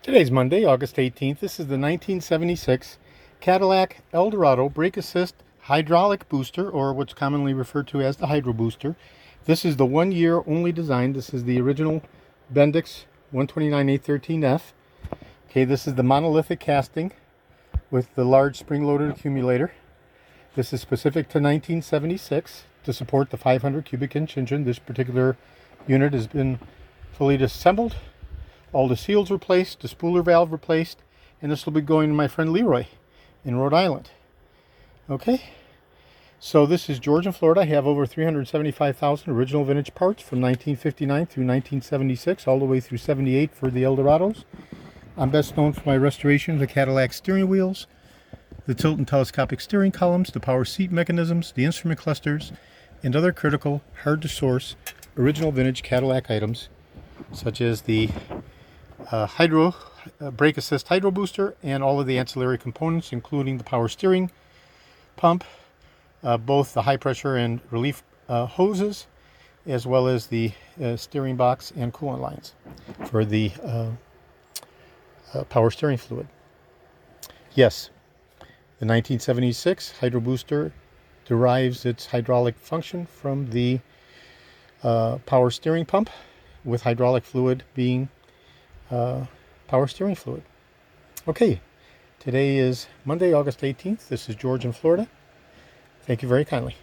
Today's Monday, August 18th. This is the 1976 Cadillac Eldorado brake assist hydraulic booster, or what's commonly referred to as the Hydrobooster. This is the 1 year only design. This is the original Bendix 129813F. Okay, this is the monolithic casting with the large spring-loaded accumulator. This is specific to 1976 to support the 500 cubic inch engine. This particular unit has been fully disassembled. All the seals replaced, the spooler valve replaced, and this will be going to my friend Leroy in Rhode Island. Okay, so this is Georgia, Florida. I have over 375,000 original vintage parts from 1959 through 1976, all the way through 78 for the Eldorados. I'm best known for my restoration of the Cadillac steering wheels, the tilt and telescopic steering columns, the power seat mechanisms, the instrument clusters, and other critical, hard-to-source, original vintage Cadillac items, such as the brake assist hydro booster and all of the ancillary components, including the power steering pump, both the high pressure and relief hoses, as well as the steering box and coolant lines for the power steering fluid. Yes, the 1976 hydro booster derives its hydraulic function from the power steering pump, with hydraulic fluid being power steering fluid. Okay, today is Monday, August 18th. This is George in Florida. Thank you very kindly.